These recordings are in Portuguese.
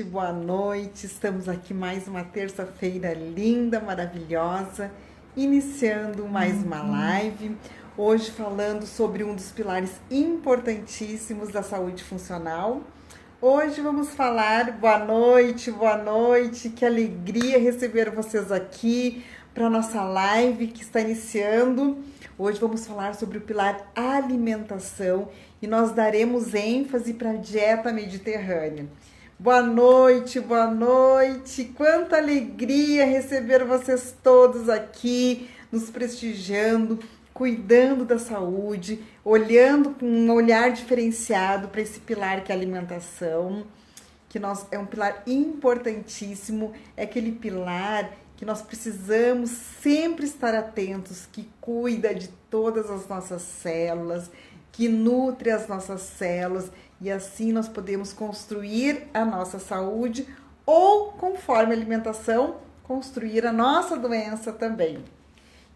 boa noite. Estamos aqui mais uma terça-feira linda, maravilhosa, iniciando mais uma live. Hoje falando sobre um dos pilares importantíssimos da saúde funcional. Hoje vamos falar, boa noite, que alegria receber vocês aqui para a nossa live que está iniciando. Hoje vamos falar sobre o pilar alimentação e nós daremos ênfase para a dieta mediterrânea. Boa noite, boa noite. Quanta alegria receber vocês todos aqui, nos prestigiando, cuidando da saúde, olhando com um olhar diferenciado para esse pilar que é a alimentação, é um pilar importantíssimo, é aquele pilar que nós precisamos sempre estar atentos, que cuida de todas as nossas células, que nutre as nossas células, e assim nós podemos construir a nossa saúde ou, conforme a alimentação, construir a nossa doença também.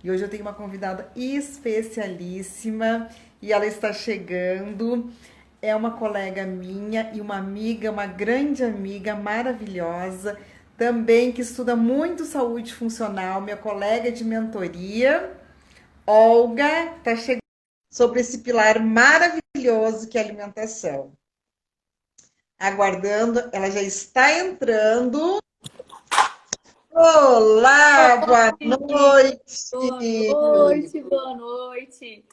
E hoje eu tenho uma convidada especialíssima e ela está chegando. É uma colega minha e uma amiga, uma grande amiga maravilhosa, também que estuda muito saúde funcional, minha colega de mentoria, Olga, está chegando sobre esse pilar maravilhoso que é a alimentação. Aguardando, ela já está entrando. Olá, boa noite. Boa noite, boa noite.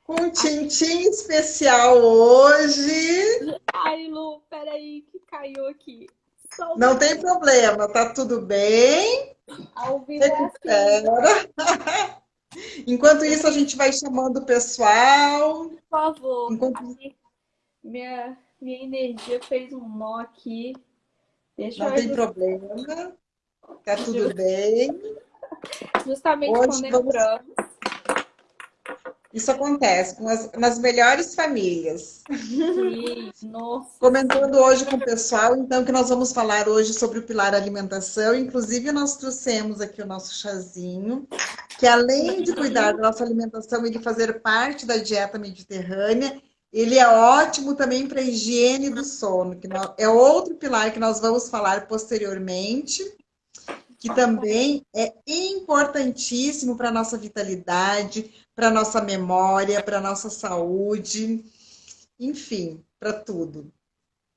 Com um tintim especial hoje. Ai, Lu, peraí, que caiu aqui. Não tem problema, tá tudo bem. Ao vivo é assim. Recupera. Enquanto isso, a gente vai chamando o pessoal. Por favor. Enquanto... Minha energia fez um nó aqui. Deixa Não eu tem problema. Tá tudo bem. Justamente hoje quando entramos. Isso acontece nas melhores famílias. Sim, nossa. Comentando hoje com o pessoal, então, que nós vamos falar hoje sobre o pilar alimentação. Inclusive, nós trouxemos aqui o nosso chazinho, que além de cuidar da nossa alimentação e de fazer parte da dieta mediterrânea, ele é ótimo também para a higiene do sono, que é outro pilar que nós vamos falar posteriormente, que também é importantíssimo para a nossa vitalidade, para a nossa memória, para a nossa saúde, enfim, para tudo.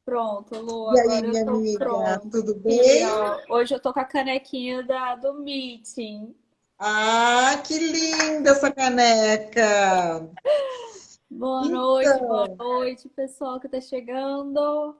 Pronto, Lu, E agora aí, minha eu tô amiga, pronto. tudo E, bem? ó, hoje eu tô com a canequinha do meeting. Ah, que linda essa caneca! Boa Então, noite, pessoal que tá chegando.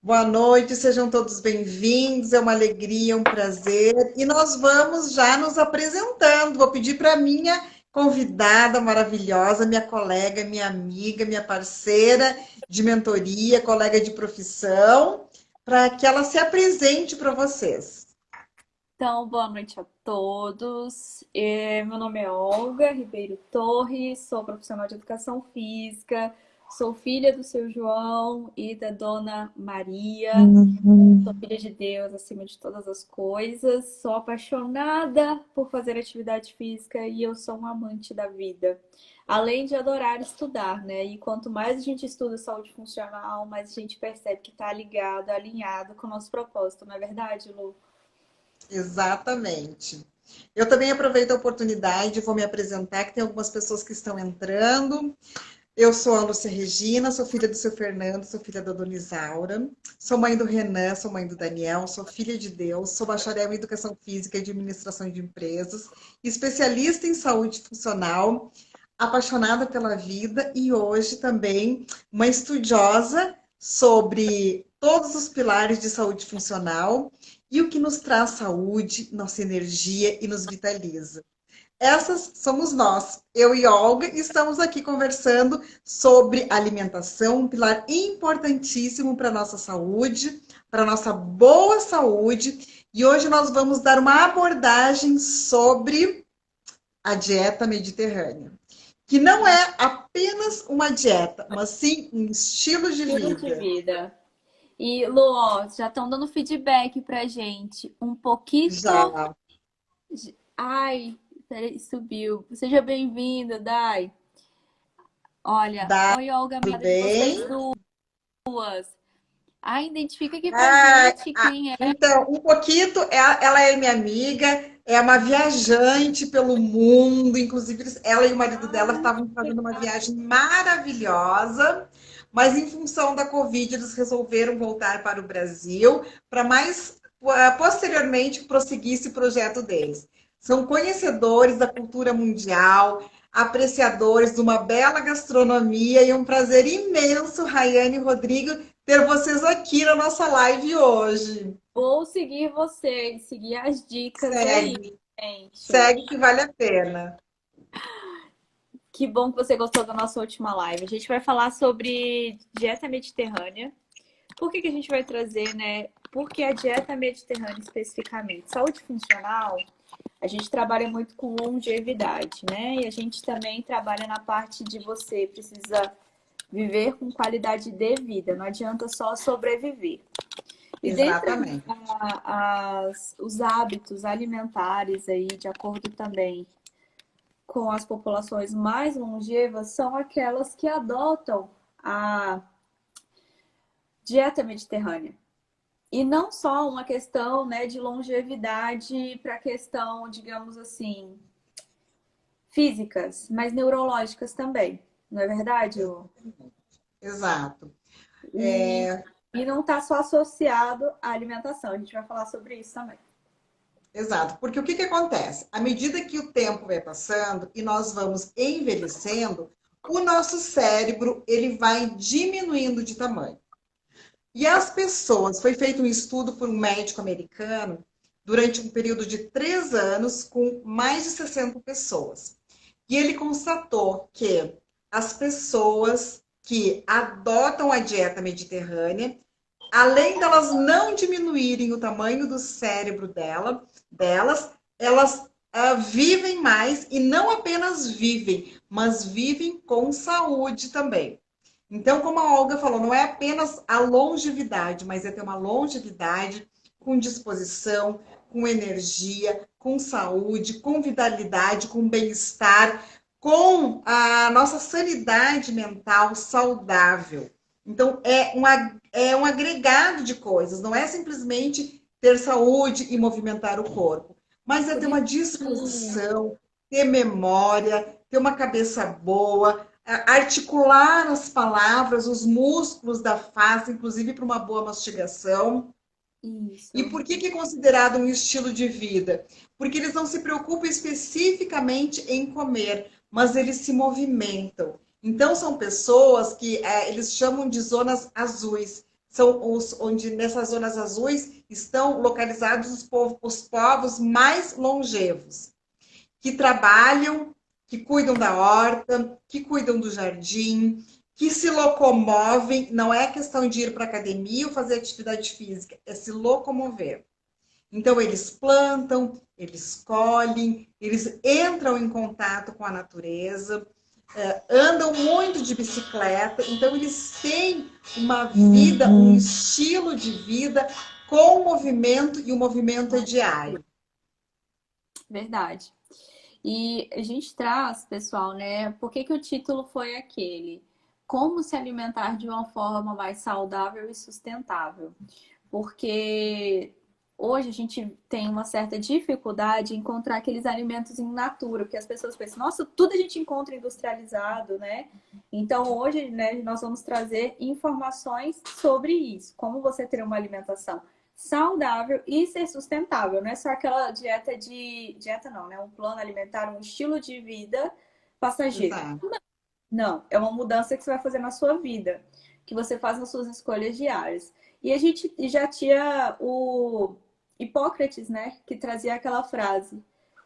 boa noite, sejam todos bem-vindos. É uma alegria, um prazer. E nós vamos já nos apresentando. Vou pedir para minha convidada maravilhosa, minha colega, minha amiga, minha parceira de mentoria, colega de profissão, para que ela se apresente para vocês. Então, boa noite a todos. Meu nome é Olga Ribeiro Torres, sou profissional de educação física, sou filha do seu João e da dona Maria. Sou filha de Deus acima de todas as coisas, sou apaixonada por fazer atividade física e eu sou uma amante da vida. Além de adorar estudar, né? E quanto mais a gente estuda saúde funcional, mais a gente percebe que está ligado, alinhado com o nosso propósito, não é verdade, Lu? Exatamente. Eu também aproveito a oportunidade, vou me apresentar, que tem algumas pessoas que estão entrando. Eu sou a Lúcia Regina, sou filha do seu Fernando, sou filha da Dona Isaura, sou mãe do Renan, sou mãe do Daniel, sou filha de Deus, sou bacharel em Educação Física e Administração de Empresas, especialista em saúde funcional, apaixonada pela vida e hoje também uma estudiosa sobre todos os pilares de saúde funcional e o que nos traz saúde, nossa energia e nos vitaliza. Essas somos nós, eu e Olga, e estamos aqui conversando sobre alimentação, um pilar importantíssimo para a nossa saúde, para a nossa boa saúde. E hoje nós vamos dar uma abordagem sobre a dieta mediterrânea, que não é apenas uma dieta, mas sim um estilo de Estilo de vida. vida. E, Lu, ó, já estão dando feedback pra gente. Um pouquinho. Já, Ai, peraí, subiu. Seja bem-vinda, Dai. Olha, dá oi, Olga, tudo amada de vocês bem? duas. Ah, identifica aqui pra Ah, gente quem é. então, um pouquinho, ela é minha amiga, é uma viajante pelo mundo, inclusive ela e o marido dela Ah, estavam fazendo uma viagem maravilhosa, mas em função da Covid eles resolveram voltar para o Brasil para mais posteriormente prosseguir esse projeto deles. São conhecedores da cultura mundial, apreciadores de uma bela gastronomia e é um prazer imenso, Rayane e Rodrigo, ter vocês aqui na nossa live hoje. vou seguir vocês, seguir as dicas aí, Segue, gente. segue que vale a pena. Que bom que você gostou da nossa última live. A gente vai falar sobre dieta mediterrânea. Por que que a gente vai trazer, né? Porque a dieta mediterrânea especificamente, saúde funcional, a gente trabalha muito com longevidade, né? E a gente também trabalha na parte de você precisa viver com qualidade de vida, não adianta só sobreviver. E dentre Exatamente. os hábitos alimentares aí, de acordo também com as populações mais longevas, são aquelas que adotam a dieta mediterrânea. E não só uma questão, né, de longevidade para questão, digamos assim, físicas, mas neurológicas também. Não é verdade, Ô? Exato. E, e não está só associado à alimentação. A gente vai falar sobre isso também. Exato, porque o que que acontece? À medida que o tempo vai passando e nós vamos envelhecendo, o nosso cérebro ele vai diminuindo de tamanho. E as pessoas, foi feito um estudo por um médico americano durante um período de 3 anos com mais de 60 pessoas. E ele constatou que as pessoas que adotam a dieta mediterrânea, além delas não diminuírem o tamanho do cérebro elas vivem mais e não apenas vivem, mas vivem com saúde também. Então, como a Olga falou, não é apenas a longevidade, mas é ter uma longevidade com disposição, com energia, com saúde, com vitalidade, com bem-estar, com a nossa sanidade mental saudável. Então, é um agregado de coisas, não é simplesmente ter saúde e movimentar o corpo, mas é ter uma disposição, ter memória, ter uma cabeça boa, articular as palavras, os músculos da face, inclusive para uma boa mastigação. E Isso. por que é considerado um estilo de vida? Porque eles não se preocupam especificamente em comer, mas eles se movimentam. Então, são pessoas que eles chamam de zonas azuis. São onde nessas zonas azuis estão localizados os povos mais longevos que trabalham, que cuidam da horta, que cuidam do jardim, que se locomovem. Não é questão de ir para a academia ou fazer atividade física, é se locomover. Então, eles plantam, eles colhem, eles entram em contato com a natureza, andam muito de bicicleta. Então, eles têm uma vida, um estilo de vida com movimento e o movimento é diário. Verdade. E a gente traz, pessoal, né? Por que que o título foi aquele? Como se alimentar de uma forma mais saudável e sustentável? Porque hoje a gente tem uma certa dificuldade em encontrar aqueles alimentos in natura, porque as pessoas pensam, nossa, tudo a gente encontra industrializado, né? Então hoje, né, nós vamos trazer informações sobre isso, como você ter uma alimentação saudável e ser sustentável, não é só aquela dieta não, né? Um plano alimentar, um estilo de vida passageiro. Exato. Não, é uma mudança que você vai fazer na sua vida, que você faz nas suas escolhas diárias. E a gente já tinha o Hipócrates, né, que trazia aquela frase,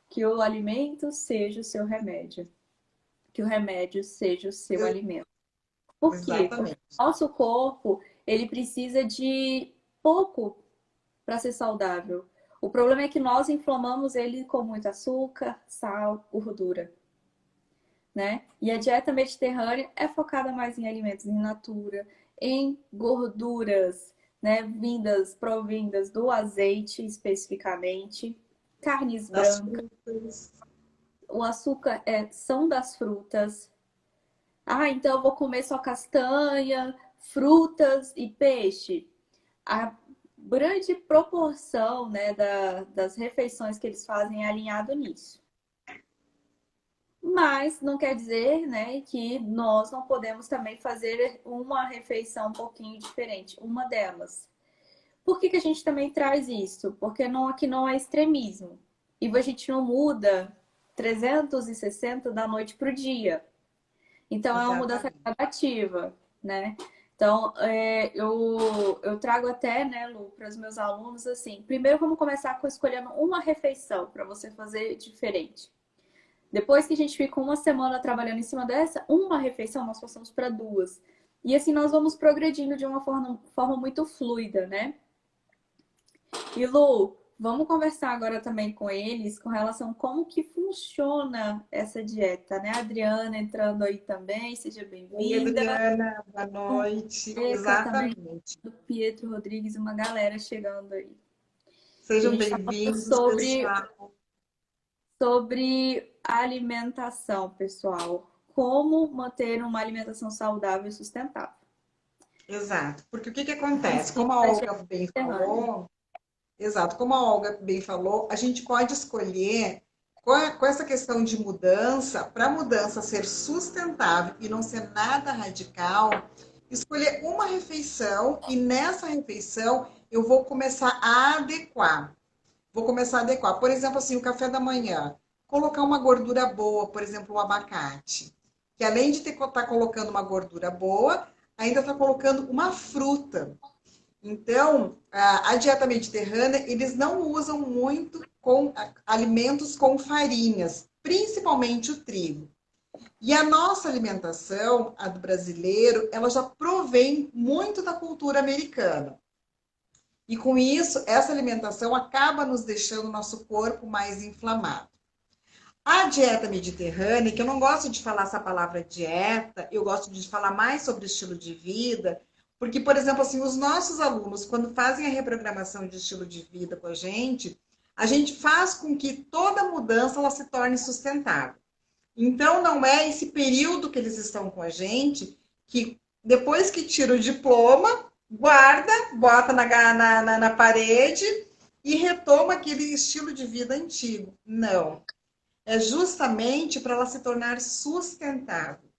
que o alimento seja o seu remédio, que o remédio seja o seu alimento. Por quê? Porque Exatamente. o nosso corpo, ele precisa de pouco para ser saudável. O problema é que nós inflamamos ele com muito açúcar, sal, gordura, né? E a dieta mediterrânea é focada mais em alimentos in natura, em gorduras, né, provindas do azeite especificamente, carnes Das brancas, frutas. o açúcar são das frutas. Ah, então eu vou comer só castanha, frutas e peixe. a grande proporção, né, das refeições que eles fazem é alinhado nisso. Mas não quer dizer, né, que nós não podemos também fazer uma refeição um pouquinho diferente, uma delas. Por que que a gente também traz isso? Porque não, aqui não é extremismo. E a gente não muda 360 da noite para o dia. Então, é uma mudança Exatamente. gradativa, né? Então, eu trago até, né, Lu, para os meus alunos, assim, primeiro vamos começar com escolhendo uma refeição para você fazer diferente. Depois que a gente fica uma semana trabalhando em cima dessa, uma refeição nós passamos para duas. E assim nós vamos progredindo de uma forma muito fluida, né? E Lu, vamos conversar agora também com eles com relação a como que funciona essa dieta, né? A Adriana entrando aí também, seja Oi, bem-vinda. Adriana, boa noite. Eca também, Exatamente. do Pietro Rodrigues, uma galera chegando aí. E a Sejam gente está falando bem-vindos, pessoal. sobre alimentação, pessoal. Como manter uma alimentação saudável e sustentável. Exato. Porque o que que acontece? Ensino Como a da Olga dieta bem mediterrânea. falou, exato, como a Olga bem falou, a gente pode escolher com essa questão de mudança, para a mudança ser sustentável e não ser nada radical, escolher uma refeição e nessa refeição eu vou começar a adequar. Vou começar a adequar. Por exemplo, assim, o café da manhã, colocar uma gordura boa, por exemplo, o abacate, que além de estar colocando uma gordura boa, ainda está colocando uma fruta. Então, a dieta mediterrânea, eles não usam muito com alimentos com farinhas, principalmente o trigo. E a nossa alimentação, a do brasileiro, ela já provém muito da cultura americana. E com isso, essa alimentação acaba nos deixando o nosso corpo mais inflamado. A dieta mediterrânea, que eu não gosto de falar essa palavra dieta, eu gosto de falar mais sobre estilo de vida, porque, por exemplo, assim, os nossos alunos, quando fazem a reprogramação de estilo de vida com a gente faz com que toda mudança ela se torne sustentável. Então, não é esse período que eles estão com a gente que depois que tira o diploma, guarda, bota na parede e retoma aquele estilo de vida antigo. Não. É justamente para ela se tornar sustentável.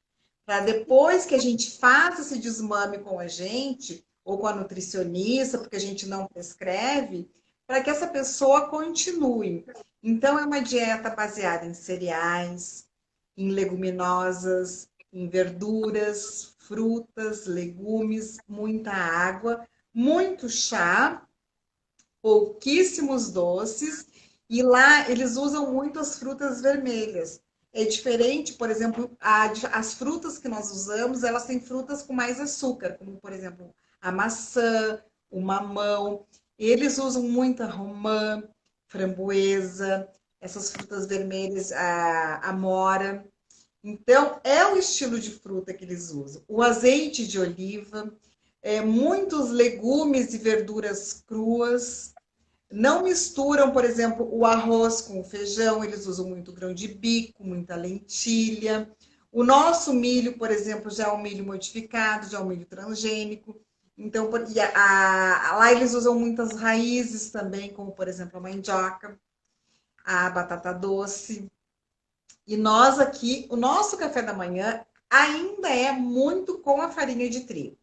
Para depois que a gente faça esse desmame com a gente, ou com a nutricionista, porque a gente não prescreve, para que essa pessoa continue. Então, é uma dieta baseada em cereais, em leguminosas, em verduras, frutas, legumes, muita água, muito chá, pouquíssimos doces, e lá eles usam muito as frutas vermelhas. É diferente, por exemplo, as frutas que nós usamos, elas têm frutas com mais açúcar, como por exemplo a maçã, o mamão. Eles usam muita romã, framboesa, essas frutas vermelhas, a amora. Então, é o estilo de fruta que eles usam. O azeite de oliva, muitos legumes e verduras cruas. Não misturam, por exemplo, o arroz com o feijão, eles usam muito grão de bico, muita lentilha. O nosso milho, por exemplo, já é um milho modificado, já é um milho transgênico. Então, lá eles usam muitas raízes também, como por exemplo a mandioca, a batata doce. E nós aqui, o nosso café da manhã ainda é muito com a farinha de trigo.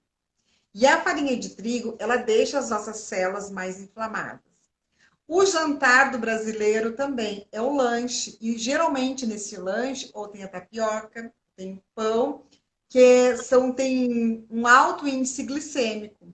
E a farinha de trigo, ela deixa as nossas células mais inflamadas. O jantar do brasileiro também é o lanche. E geralmente nesse lanche, ou tem a tapioca, tem o pão, tem um alto índice glicêmico.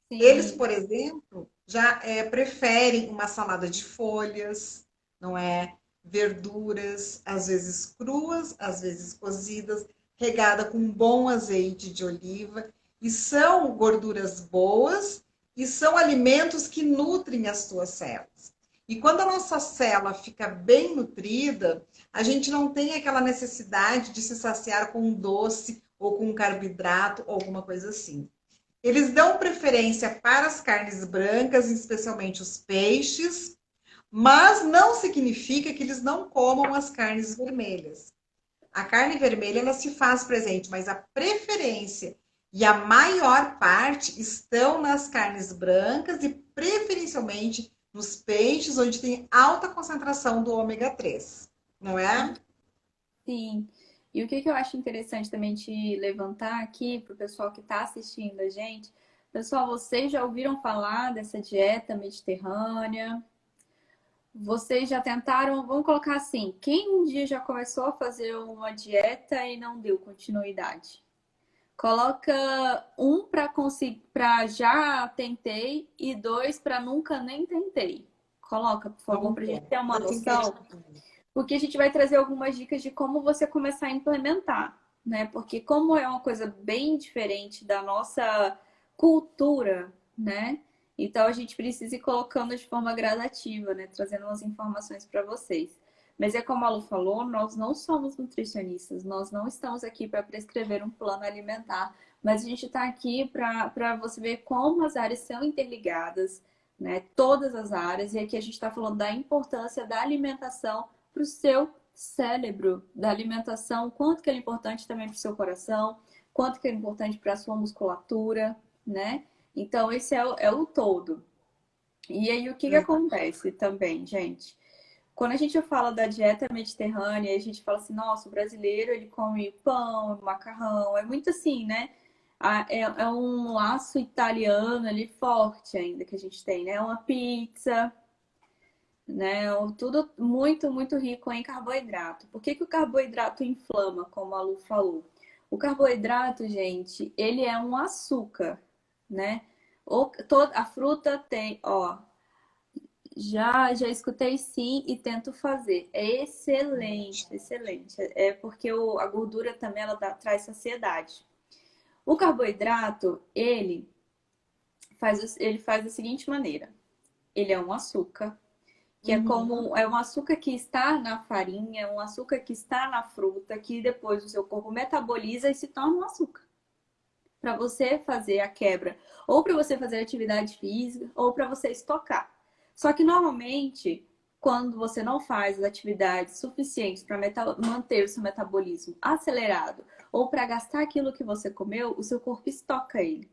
Eles, Sim, por exemplo, já preferem uma salada de folhas, não é? Verduras, às vezes cruas, às vezes cozidas, regada com um bom azeite de oliva. E são gorduras boas e são alimentos que nutrem as tuas células. E quando a nossa célula fica bem nutrida, a gente não tem aquela necessidade de se saciar com um doce ou com um carboidrato ou alguma coisa assim. Eles dão preferência para as carnes brancas, especialmente os peixes, mas não significa que eles não comam as carnes vermelhas. A carne vermelha ela se faz presente, mas a preferência E a maior parte estão nas carnes brancas e preferencialmente nos peixes, onde tem alta concentração do ômega 3, não é? Sim. E o que eu acho interessante também te levantar aqui para o pessoal que está assistindo a gente. Pessoal, vocês já ouviram falar dessa dieta mediterrânea? Vocês já tentaram, vamos colocar assim, quem um dia já começou a fazer uma dieta e não deu continuidade? Coloca um para conseguir, para já tentei e dois para nunca nem tentei. Coloca, por favor, Vamos para a gente ver. ter uma Tô te noção, entendendo. porque a gente vai trazer algumas dicas de como você começar a implementar, né? Porque como é uma coisa bem diferente da nossa cultura, né? Então a gente precisa ir colocando de forma gradativa, né? Trazendo umas informações para vocês. Mas é como a Lu falou, nós não somos nutricionistas, nós não estamos aqui para prescrever um plano alimentar, mas a gente está aqui para você ver como as áreas são interligadas, né? Todas as áreas, e aqui a gente está falando da importância da alimentação para o seu cérebro, da alimentação, quanto que é importante também para o seu coração, quanto que é importante para a sua musculatura, né? Então, esse é o todo. E aí, o que que acontece também, gente? Quando a gente fala da dieta mediterrânea, a gente fala assim, nossa, o brasileiro, ele come pão, macarrão, é muito assim, né? É um laço italiano ali forte ainda que a gente tem, né? Uma pizza, né? Tudo muito, muito rico em carboidrato. Por que que o carboidrato inflama, como a Lu falou? O carboidrato, gente, ele é um açúcar, né? A fruta tem, ó, já escutei sim e tento fazer. É excelente, excelente. É porque a gordura também traz saciedade. O carboidrato, ele faz da seguinte maneira. Ele é um açúcar, que é Uhum. como é um açúcar que está na farinha, é um açúcar que está na fruta, que depois o seu corpo metaboliza e se torna um açúcar. Para você fazer a quebra, ou para você fazer atividade física, ou para você estocar. Só que normalmente, quando você não faz as atividades suficientes para manter o seu metabolismo acelerado, ou para gastar aquilo que você comeu, o seu corpo estoca ele.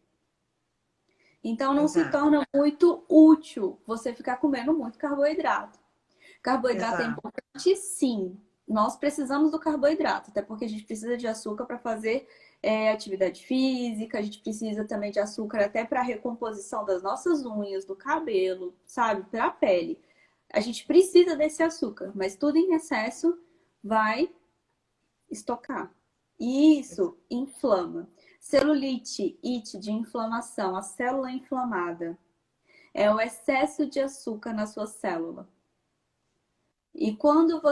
Então não se Exato, torna muito útil você ficar comendo muito carboidrato. Carboidrato é exato. importante, sim. Nós precisamos do carboidrato, até porque a gente precisa de açúcar para fazer atividade física, a gente precisa também de açúcar até para a recomposição das nossas unhas, do cabelo, sabe? Para a pele. A gente precisa desse açúcar, mas tudo em excesso vai estocar. E isso inflama. Celulite, it de inflamação, a célula inflamada. É o excesso de açúcar na sua célula. E quando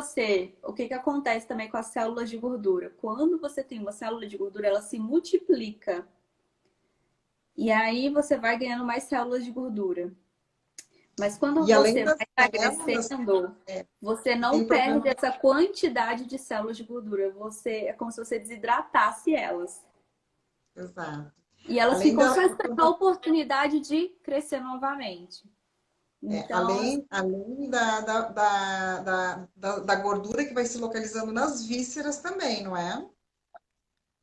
o que que acontece também com as células de gordura? Quando você tem uma célula de gordura, ela se multiplica. E aí você vai ganhando mais células de gordura. Mas quando E além você das vai células, emagrecendo, é, você não tem perde problema. essa quantidade de células de gordura. É como se você desidratasse elas. Exato. E elas Além ficam da, só esperando a oportunidade de crescer novamente. Então, além da gordura que vai se localizando nas vísceras também, não é?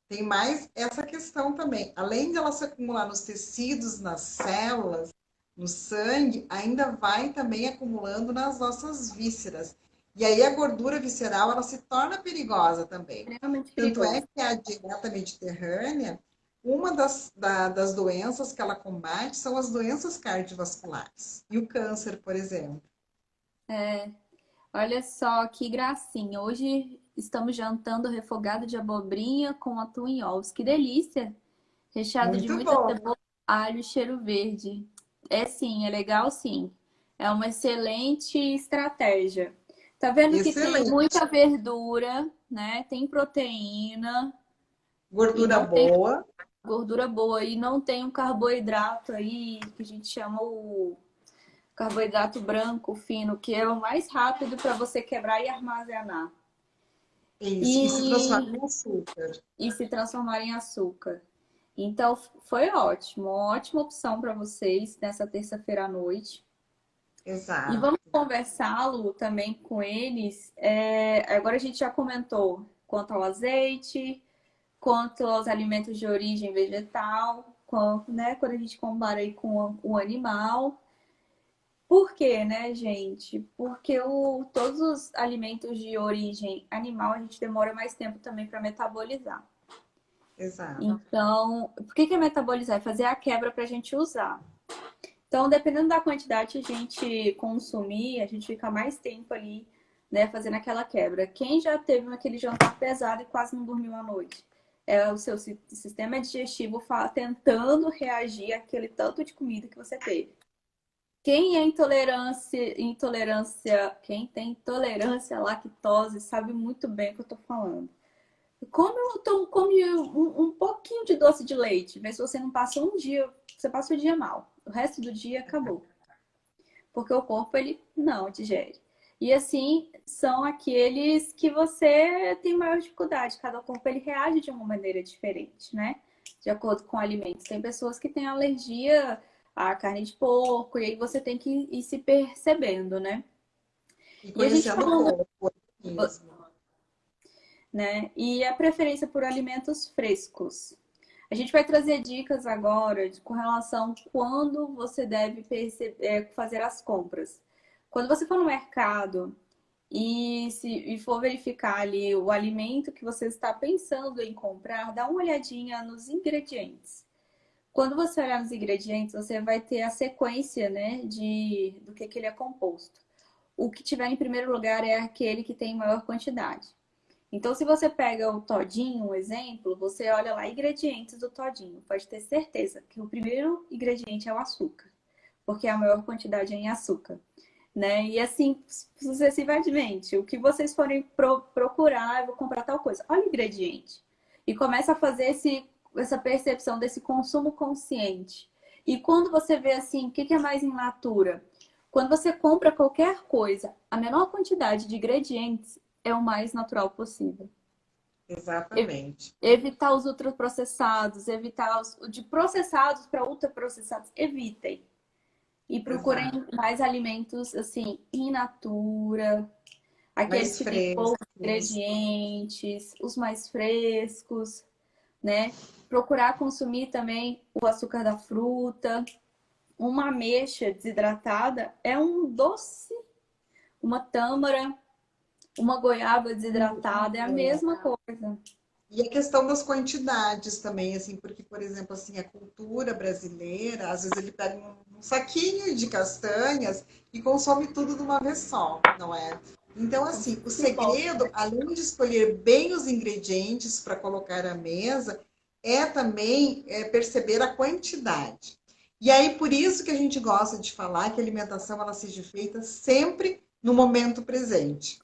Tem mais essa questão também. Além de ela se acumular nos tecidos, nas células, no sangue, ainda vai também acumulando nas nossas vísceras. E aí a gordura visceral, ela se torna perigosa também. extremamente Tanto é perigoso. que a dieta mediterrânea, uma das doenças que ela combate são as doenças cardiovasculares. E o câncer, por exemplo. Olha só que gracinha. Hoje estamos jantando refogado de abobrinha com atum e ovos. Que delícia! Recheado de Muito muita bom. cebola, alho e cheiro verde. É sim, é legal sim. É uma excelente estratégia. Tá vendo que tem Excelente. muita verdura, né? Tem proteína e Gordura não tem boa. gordura boa e não tem um carboidrato aí que a gente chama o carboidrato branco fino, que é o mais rápido para você quebrar e armazenar. Isso. E se E, transforma em açúcar. e se transformar em açúcar. Então, foi ótimo, uma ótima opção para vocês nessa terça-feira à noite. E Exato. vamos conversá-lo também com eles. Agora a gente já comentou quanto ao azeite, quanto aos alimentos de origem vegetal, né, quando a gente compara aí com o animal. Por quê, né, gente? Porque todos os alimentos de origem animal a gente demora mais tempo também para metabolizar. Exato. Então, por que é metabolizar? É fazer a quebra para a gente usar. Então, dependendo da quantidade que a gente consumir, a gente fica mais tempo ali, né, fazendo aquela quebra. Quem já teve aquele jantar pesado e quase não dormiu à noite? É o seu sistema digestivo tentando reagir àquele tanto de comida que você teve. Quem é quem tem intolerância à lactose sabe muito bem o que eu tô falando. Come um pouquinho de doce de leite, vê se você não passa um dia, você passa o dia mal. O resto do dia acabou. Porque o corpo, ele não digere. E assim, são aqueles que você tem maior dificuldade. Cada corpo, ele reage de uma maneira diferente, né? De acordo com alimentos. Tem pessoas que têm alergia à carne de porco, e aí você tem que ir se percebendo, né? E E a gente conhecendo falando, o corpo mesmo. né? E a preferência por alimentos frescos. A gente vai trazer dicas agora com relação a quando você deve fazer as compras. Quando você for no mercado e for verificar ali o alimento que você está pensando em comprar, dá uma olhadinha nos ingredientes. Quando você olhar nos ingredientes, você vai ter a sequência, né, do que ele é composto. O que tiver em primeiro lugar é aquele que tem maior quantidade. Então, se você pega o todinho, um exemplo, você olha lá ingredientes do todinho. Pode ter certeza que o primeiro ingrediente é o açúcar, porque a maior quantidade é em açúcar, né? E assim sucessivamente. O que vocês forem procurar, eu vou comprar tal coisa. Olha o ingrediente. E começa a fazer essa percepção desse consumo consciente. E quando você vê assim, o que é mais in natura? Quando você compra qualquer coisa, a menor quantidade de ingredientes é o mais natural possível. Exatamente. Evitar os ultraprocessados, evitar os de processados para ultraprocessados, evitem. E procurem Exato. mais alimentos assim, in natura, aqueles Mais que têm poucos frescos. ingredientes, os mais frescos, né? Procurar consumir também o açúcar da fruta. Uma ameixa desidratada é um doce, uma tâmara, uma goiaba desidratada é a mesma coisa. E a questão das quantidades também, assim, porque, por exemplo, assim, a cultura brasileira, às vezes ele pega um saquinho de castanhas e consome tudo de uma vez só, não é? Então, assim, o segredo, além de escolher bem os ingredientes para colocar à mesa, é também perceber a quantidade. E aí, por isso que a gente gosta de falar que a alimentação ela seja feita sempre no momento presente.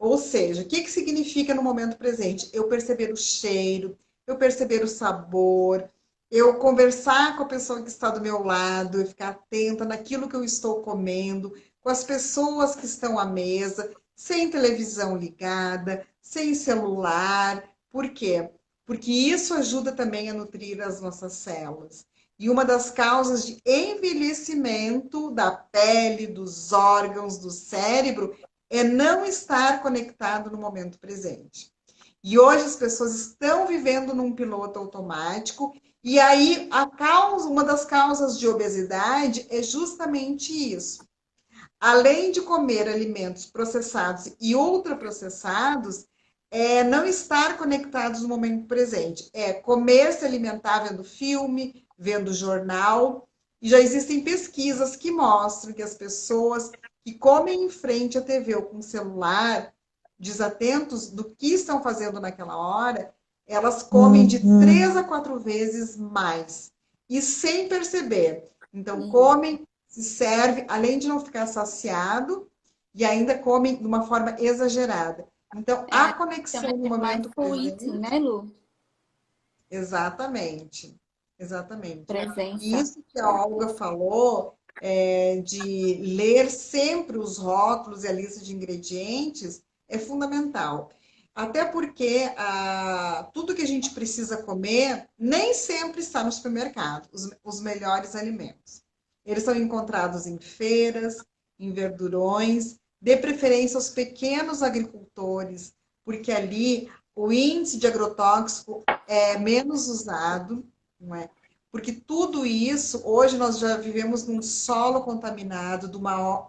Ou seja, o que que significa no momento presente? Eu perceber o cheiro, eu perceber o sabor, eu conversar com a pessoa que está do meu lado, eu ficar atenta naquilo que eu estou comendo, com as pessoas que estão à mesa, sem televisão ligada, sem celular. Por quê? Porque isso ajuda também a nutrir as nossas células. E uma das causas de envelhecimento da pele, dos órgãos, do cérebro, é não estar conectado no momento presente. E hoje as pessoas estão vivendo num piloto automático, e aí uma das causas de obesidade é justamente isso. Além de comer alimentos processados e ultraprocessados, não estar conectados no momento presente. É comer, se alimentar vendo filme, vendo jornal. E já existem pesquisas que mostram que as pessoas que comem em frente à TV ou com o celular, desatentos do que estão fazendo naquela hora, elas comem de 3 a 4 vezes mais. E sem perceber. Então, comem, se serve, além de não ficar saciado, e ainda come de uma forma exagerada. Então, a conexão Chama no de momento mindful eating, presente, né, Lu? exatamente, exatamente. E Presença. isso que a Olga falou, de ler sempre os rótulos e a lista de ingredientes, é fundamental. Até porque tudo que a gente precisa comer nem sempre está no supermercado, os melhores alimentos. Eles são encontrados em feiras, em verdurões, de preferência aos pequenos agricultores, porque ali o índice de agrotóxico é menos usado, não é? Porque tudo isso, hoje nós já vivemos num solo contaminado, de uma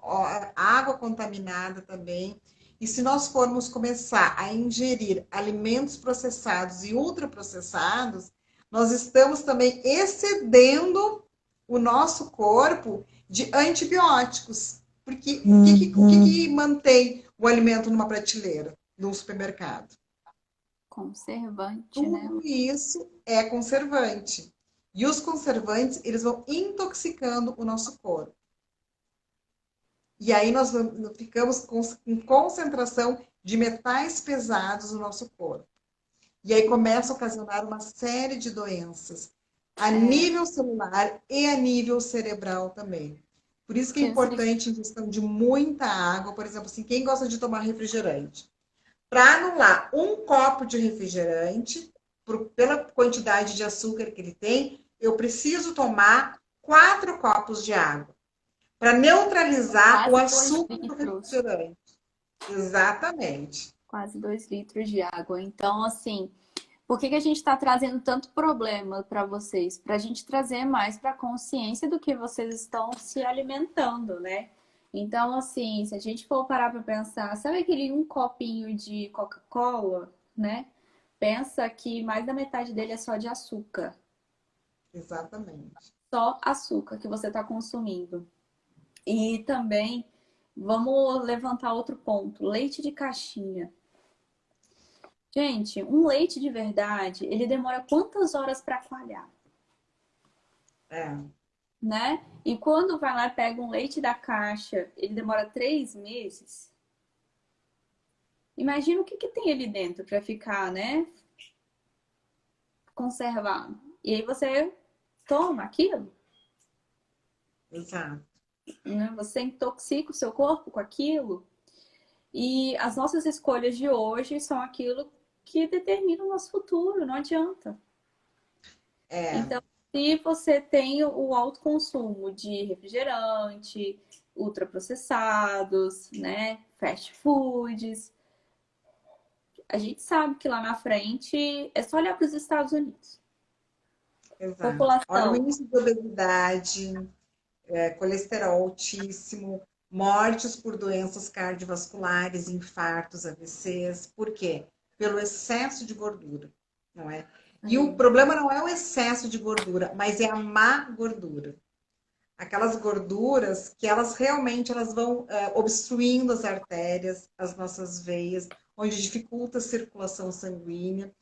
água contaminada também. E se nós formos começar a ingerir alimentos processados e ultraprocessados, nós estamos também excedendo o nosso corpo de antibióticos. Porque o que mantém o alimento numa prateleira, num supermercado? Conservante, né? Tudo isso é conservante. E os conservantes, eles vão intoxicando o nosso corpo. E aí nós ficamos com concentração de metais pesados no nosso corpo. E aí começa a ocasionar uma série de doenças, a nível celular e a nível cerebral também. Por isso que é importante a ingestão de muita água. Por exemplo, assim, quem gosta de tomar refrigerante? Para anular um copo de refrigerante, pela quantidade de açúcar que ele tem, eu preciso tomar 4 copos de água para neutralizar o Quase 2 açúcar do litros. refrigerante. Exatamente. Quase 2 litros de água. Então, assim, por que a gente está trazendo tanto problema para vocês? Para a gente trazer mais para a consciência do que vocês estão se alimentando, né? Então, assim, se a gente for parar para pensar, sabe aquele um copinho de Coca-Cola, né? Pensa que mais da metade dele é só de açúcar. Exatamente. Só açúcar que você está consumindo. E também, vamos levantar outro ponto: leite de caixinha. Gente, um leite de verdade, ele demora quantas horas para coalhar, É, né? E quando vai lá e pega um leite da caixa, ele demora 3 meses. Imagina o que tem ali dentro para ficar, né? Conservado. E aí você toma aquilo, exato. né? Você intoxica o seu corpo com aquilo. E as nossas escolhas de hoje são aquilo que determina o nosso futuro, não adianta. É, Então, se você tem o alto consumo de refrigerante, ultraprocessados, né, fast foods, a gente sabe que lá na frente é só olhar para os Estados Unidos. exato. Olha o População, índice de obesidade, colesterol altíssimo, mortes por doenças cardiovasculares, infartos, AVCs. Por quê? Pelo excesso de gordura, não é? E o problema não é o excesso de gordura, mas é a má gordura. Aquelas gorduras que elas realmente elas vão obstruindo as artérias, as nossas veias, onde dificulta a circulação sanguínea.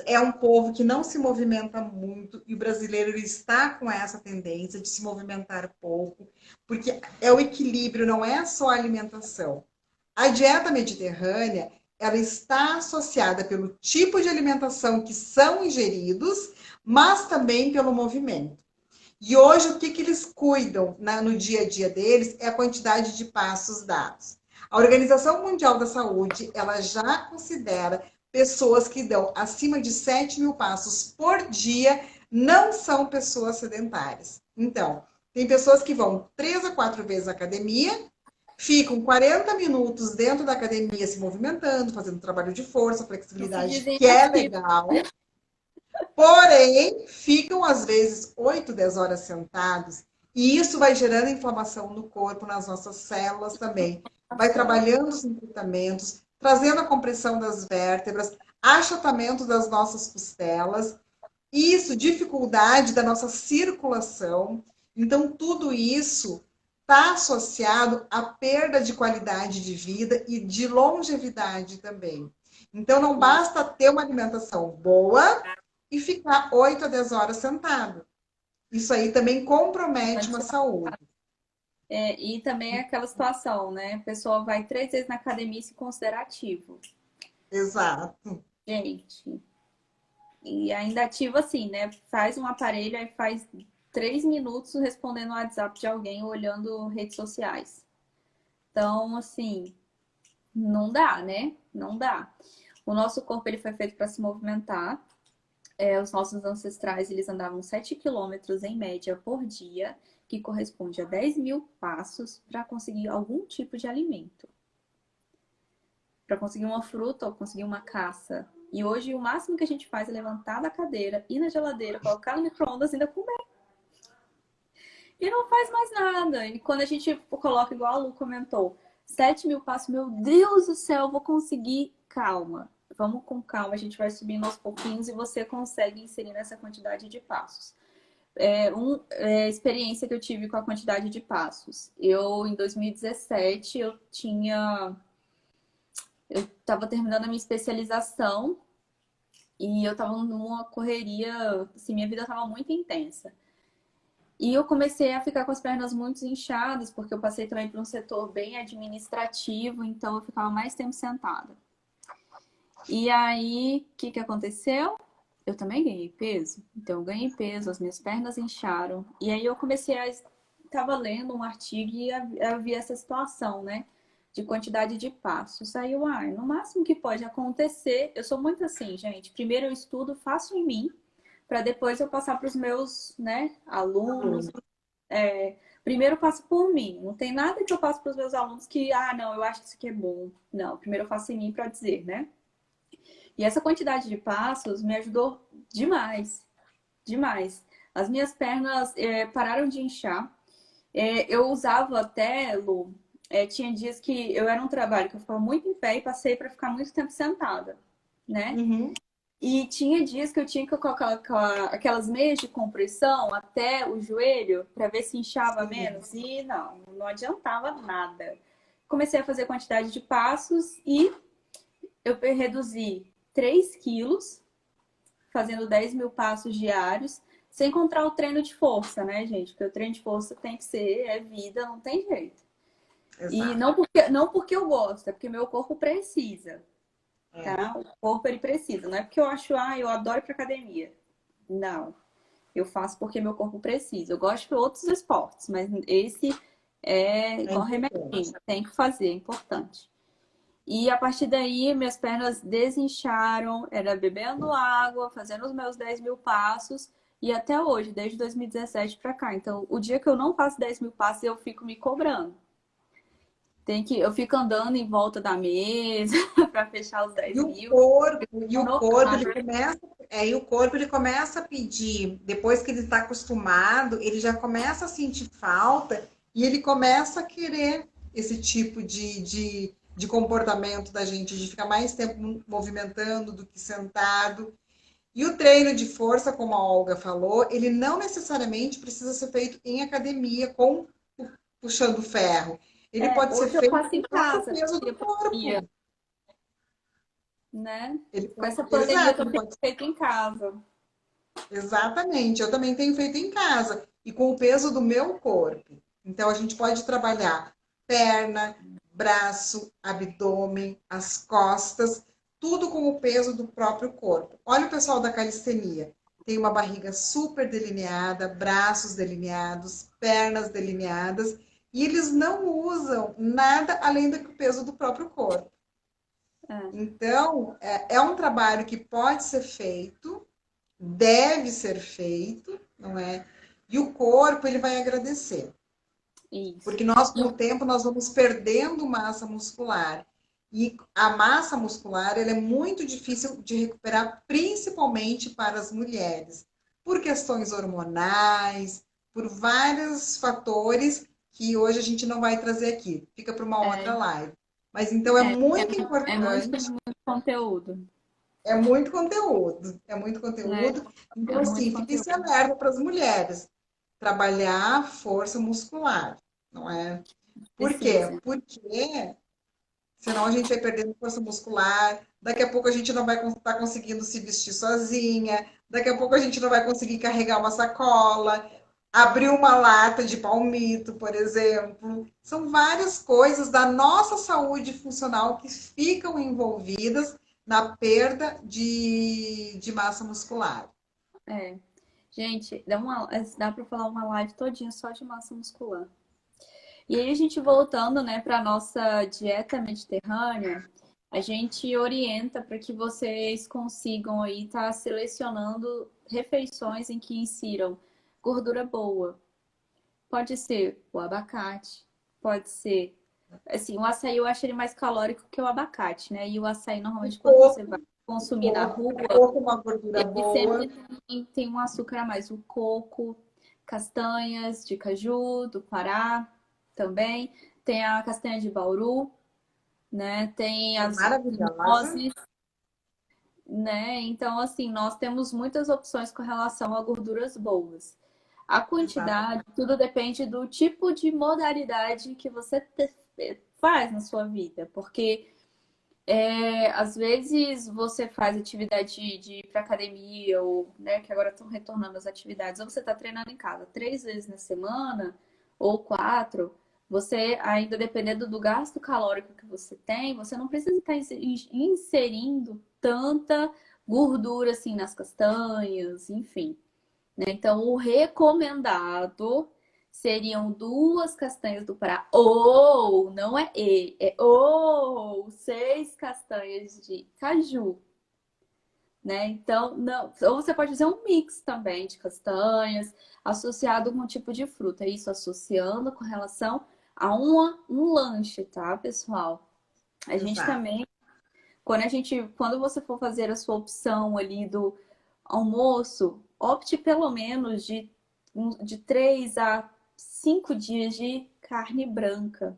É um povo que não se movimenta muito e o brasileiro ele está com essa tendência de se movimentar pouco, porque é o equilíbrio, não é só a alimentação. A dieta mediterrânea, ela está associada pelo tipo de alimentação que são ingeridos, mas também pelo movimento. E hoje, o que eles cuidam no dia a dia deles é a quantidade de passos dados. A Organização Mundial da Saúde, ela já considera pessoas que dão acima de 7.000 passos por dia não são pessoas sedentárias. Então, tem pessoas que vão 3 a 4 vezes à academia, ficam 40 minutos dentro da academia se movimentando, fazendo trabalho de força, não se flexibilidade, dizem que é ativos. legal, porém, ficam às vezes 8, 10 horas sentados, e isso vai gerando inflamação no corpo, nas nossas células também. Vai trabalhando os encurtamentos, trazendo a compressão das vértebras, achatamento das nossas costelas, isso, dificuldade da nossa circulação. Então, tudo isso está associado à perda de qualidade de vida e de longevidade também. Então, não basta ter uma alimentação boa e ficar 8 a 10 horas sentado. Isso aí também compromete uma saúde. E também é aquela situação, né? A pessoa vai 3 vezes na academia e se considera ativo. Exato. Gente, e ainda ativo assim, né? Faz um aparelho, aí faz 3 minutos respondendo o WhatsApp de alguém ou olhando redes sociais. Então, assim, não dá, né? Não dá. O nosso corpo ele foi feito para se movimentar. Os nossos ancestrais eles andavam 7 quilômetros em média por dia, que corresponde a 10.000 passos para conseguir algum tipo de alimento. Para conseguir uma fruta ou conseguir uma caça, E hoje o máximo que a gente faz é levantar da cadeira, ir na geladeira, colocar no micro-ondas e ainda comer. E não faz mais nada. E quando a gente coloca, igual a Lu comentou, 7.000 passos, meu Deus do céu, eu vou conseguir. Calma. Vamos com calma, a gente vai subindo aos pouquinhos e você consegue inserir nessa quantidade de passos. Experiência que eu tive com a quantidade de passos. Em 2017, eu estava terminando a minha especialização e eu estava numa correria, assim, minha vida estava muito intensa. E eu comecei a ficar com as pernas muito inchadas, porque eu passei também por um setor bem administrativo, então eu ficava mais tempo sentada. E aí, o que que aconteceu? Eu também ganhei peso. Então, eu ganhei peso, as minhas pernas incharam. E aí, eu comecei a... Estava lendo um artigo e havia essa situação, né? De quantidade de passos. Aí eu, no máximo que pode acontecer... Eu sou muito assim, gente. Primeiro eu estudo, faço em mim, para depois eu passar para os meus, né, alunos. Primeiro eu passo por mim. Não tem nada que eu passo para os meus alunos que, não, eu acho que isso aqui é bom. Não, primeiro eu faço em mim para dizer, né? E essa quantidade de passos me ajudou demais, demais. As minhas pernas pararam de inchar. Eu usava até, Lu, tinha dias que eu era um trabalho que eu ficava muito em pé e passei para ficar muito tempo sentada, né? Uhum. E tinha dias que eu tinha que colocar aquelas meias de compressão até o joelho para ver se inchava Sim. menos. E não adiantava nada. Comecei a fazer quantidade de passos e eu reduzi 3 quilos, fazendo 10.000 passos diários, sem contar o treino de força, né, gente? Porque o treino de força tem que ser, é vida, não tem jeito. E Exato. não porque eu gosto, é porque meu corpo precisa, É. tá? O corpo, ele precisa. Não é porque eu acho, eu adoro ir pra academia. Não. Eu faço porque meu corpo precisa. Eu gosto de outros esportes, mas esse é É igual importante. remedinho. Tem que fazer, é importante. E a partir daí, minhas pernas desincharam, era bebendo água, fazendo os meus 10.000 passos, e até hoje, desde 2017 para cá. Então, o dia que eu não faço 10.000 passos, eu fico me cobrando. Eu fico andando em volta da mesa para fechar os E dez o mil. corpo, e o No corpo, ele carro. começa, e o corpo ele começa a pedir, depois que ele está acostumado, ele já começa a sentir falta e ele começa a querer esse tipo de comportamento da gente, de ficar mais tempo movimentando do que sentado. E o treino de força, como a Olga falou, ele não necessariamente precisa ser feito em academia com puxando ferro. Ele pode ser Hoje eu feito faço com em o próprio casa, peso com do a pandemia, corpo. né? Ele Com pode, essa pandemia, eu exato, tô ele pode. feito em casa. Exatamente, eu também tenho feito em casa e com o peso do meu corpo. Então a gente pode trabalhar perna, braço, abdômen, as costas, tudo com o peso do próprio corpo. Olha o pessoal da calistenia. Tem uma barriga super delineada, braços delineados, pernas delineadas, e eles não usam nada além do que o peso do próprio corpo. É, Então, é um trabalho que pode ser feito, deve ser feito, não é? E o corpo ele vai agradecer, isso. porque nós E com o tempo nós vamos perdendo massa muscular e a massa muscular ela é muito difícil de recuperar, principalmente para as mulheres, por questões hormonais, por vários fatores que hoje a gente não vai trazer aqui, fica para uma outra é, live. Mas então é muito é muito, importante. muito conteúdo, É muito conteúdo, é muito né? conteúdo. É Então, muito assim, fica esse conteúdo. alerta para as mulheres. Trabalhar a força muscular, não é? Por quê? Precisa. Porque senão a gente vai perdendo força muscular, daqui a pouco a gente não vai estar conseguindo se vestir sozinha, daqui a pouco a gente não vai conseguir carregar uma sacola, abrir uma lata de palmito, por exemplo. São várias coisas da nossa saúde funcional que ficam envolvidas na perda de massa muscular. É. Gente, dá pra falar uma live todinha só de massa muscular. E aí, a gente voltando, né, para nossa dieta mediterrânea, a gente orienta para que vocês consigam aí estar selecionando refeições em que insiram gordura boa. Pode ser o abacate, pode ser, assim, o açaí eu acho ele mais calórico que o abacate, né? E o açaí O normalmente quando você vai coco. consumir na rua, Coco, uma gordura ele boa. sempre tem um açúcar a mais. O coco, castanhas de caju, do Pará também. Tem a castanha de Bauru, né? Tem É as maravilhosa. nozes, né? Então, assim, nós temos muitas opções com relação a gorduras boas. A quantidade, Exatamente. tudo depende do tipo de modalidade que você faz na sua vida, porque às vezes você faz atividade de ir para academia, ou né, que agora estão retornando as atividades, ou você está treinando em casa 3 vezes na semana, ou 4, você, ainda dependendo do gasto calórico que você tem, você não precisa estar inserindo tanta gordura assim nas castanhas, enfim, né? Então, o recomendado seriam 2 castanhas do Pará, ou, não é ou 6 castanhas de caju, né? Então, não, ou você pode fazer um mix também de castanhas, associado com um tipo de fruta, isso associando com relação a um lanche, tá, pessoal? A gente Exato. também, quando você for fazer a sua opção ali do almoço, opte pelo menos de 3 a 5 dias de carne branca.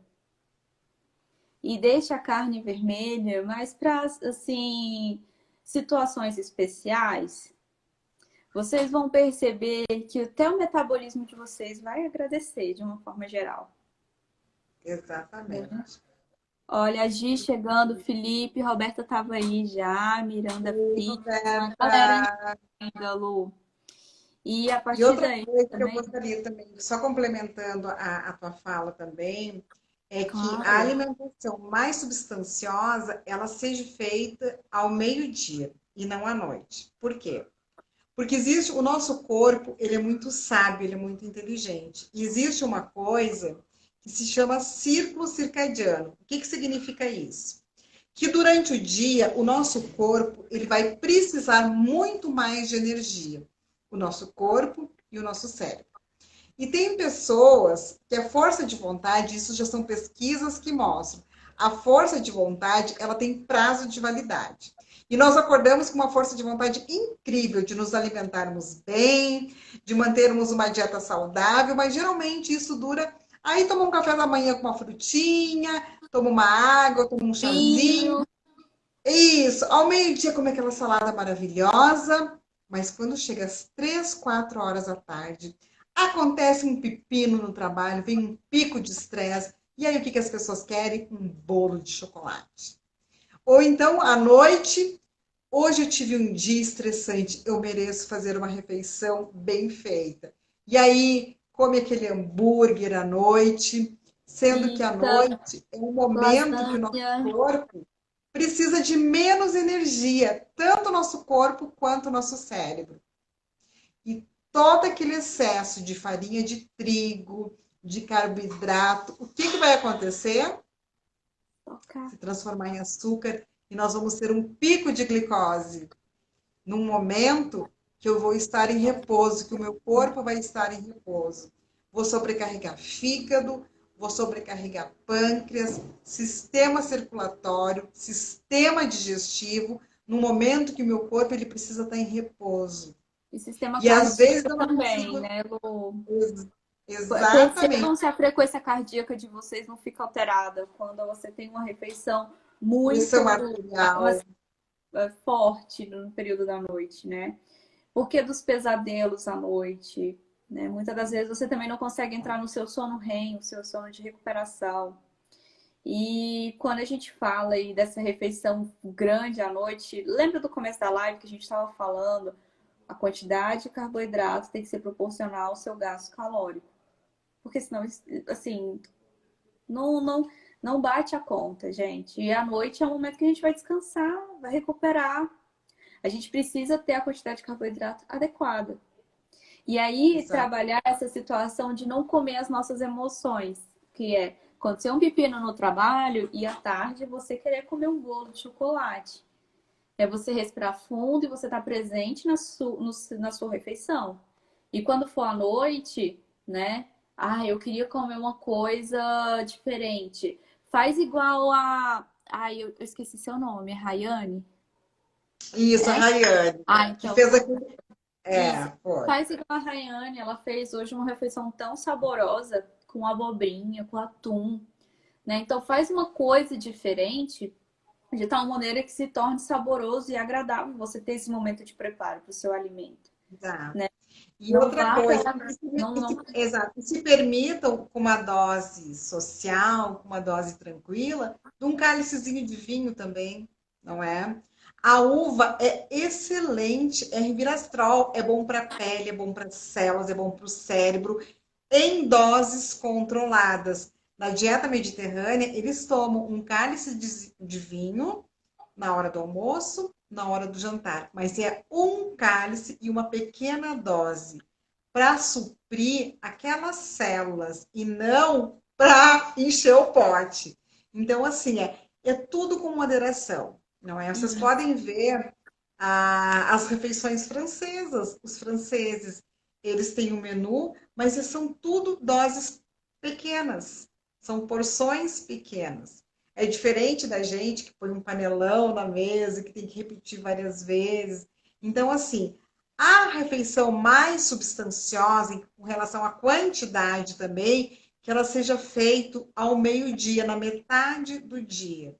E deixe a carne vermelha, mas para, assim, situações especiais, vocês vão perceber que até o metabolismo de vocês vai agradecer de uma forma geral. Né? Exatamente. Olha, a Gi chegando, Felipe, Roberta estava aí já, Miranda E, Filho, uma galera Roberta, ainda, Lu. E a e partir outra daí coisa que eu também, gostaria também, só complementando a tua fala também, é que a claro. alimentação mais substanciosa, ela seja feita ao meio-dia e não à noite. Por quê? Porque existe o nosso corpo, ele é muito sábio, ele é muito inteligente. E existe uma coisa que se chama círculo circadiano. O que significa isso? Que durante o dia o nosso corpo ele vai precisar muito mais de energia, o nosso corpo e o nosso cérebro. E tem pessoas que a força de vontade, isso já são pesquisas que mostram, a força de vontade ela tem prazo de validade. E nós acordamos com uma força de vontade incrível de nos alimentarmos bem, de mantermos uma dieta saudável, mas geralmente isso dura. Aí toma um café da manhã com uma frutinha, toma uma água, toma um chazinho. Vinho, Isso, ao meio-dia come aquela salada maravilhosa, mas quando chega às 3, 4 horas da tarde, acontece um pepino no trabalho, vem um pico de estresse, e aí o que as pessoas querem? Um bolo de chocolate. Ou então, à noite, hoje eu tive um dia estressante, eu mereço fazer uma refeição bem feita. E aí, come aquele hambúrguer à noite, sendo que à pizza, noite é um momento que o nosso lasanha. corpo precisa de menos energia, tanto o nosso corpo quanto o nosso cérebro. E todo aquele excesso de farinha de trigo, de carboidrato, o que vai acontecer? Tocar. Se transformar em açúcar e nós vamos ter um pico de glicose num momento que eu vou estar em repouso, que o meu corpo vai estar em repouso. Vou sobrecarregar fígado, vou sobrecarregar pâncreas, sistema circulatório, sistema digestivo, no momento que o meu corpo ele precisa estar em repouso. E sistema E às vezes cardíaco eu não também, consigo. né, Lu? Exatamente. Percebam se a frequência cardíaca de vocês não fica alterada quando você tem uma refeição muito Pressão arterial. forte no período da noite, né? Porque dos pesadelos à noite, né? Muitas das vezes você também não consegue entrar no seu sono REM, o seu sono de recuperação. E quando a gente fala aí dessa refeição grande à noite, lembra do começo da live que a gente estava falando? A quantidade de carboidrato tem que ser proporcional ao seu gasto calórico. Porque senão, assim, não, não, não bate a conta, gente. E à noite é o momento que a gente vai descansar, vai recuperar. A gente precisa ter a quantidade de carboidrato adequada. E aí, Exato. trabalhar essa situação de não comer as nossas emoções, que é acontecer um pepino no trabalho e à tarde você querer comer um bolo de chocolate. É você respirar fundo e você estar presente na sua refeição. E quando for à noite, né? Ah, eu queria comer uma coisa diferente. Faz igual a. Ai, eu esqueci seu nome, é Rayane? Isso, a É? Rayane, Ah, que então fez aquele. isso. Foi. Faz igual a Rayane, ela fez hoje uma refeição tão saborosa com abobrinha, com atum, né? Então faz uma coisa diferente de tal maneira que se torne saboroso e agradável você ter esse momento de preparo para o seu alimento, Exato. né? E Não outra vá coisa, para não exato, e se permitam, com uma dose social, com uma dose tranquila, de um cálicezinho de vinho também, não é? A uva é excelente, é resveratrol, é bom para a pele, é bom para as células, é bom para o cérebro, em doses controladas. Na dieta mediterrânea, eles tomam um cálice de vinho na hora do almoço, na hora do jantar, mas é um cálice e uma pequena dose para suprir aquelas células e não para encher o pote. Então, assim, é tudo com moderação, não é? Vocês podem ver as refeições francesas, os franceses, eles têm um menu, mas são tudo doses pequenas, são porções pequenas. É diferente da gente que põe um panelão na mesa, que tem que repetir várias vezes. Então, assim, a refeição mais substanciosa, com relação à quantidade também, que ela seja feita ao meio-dia, na metade do dia.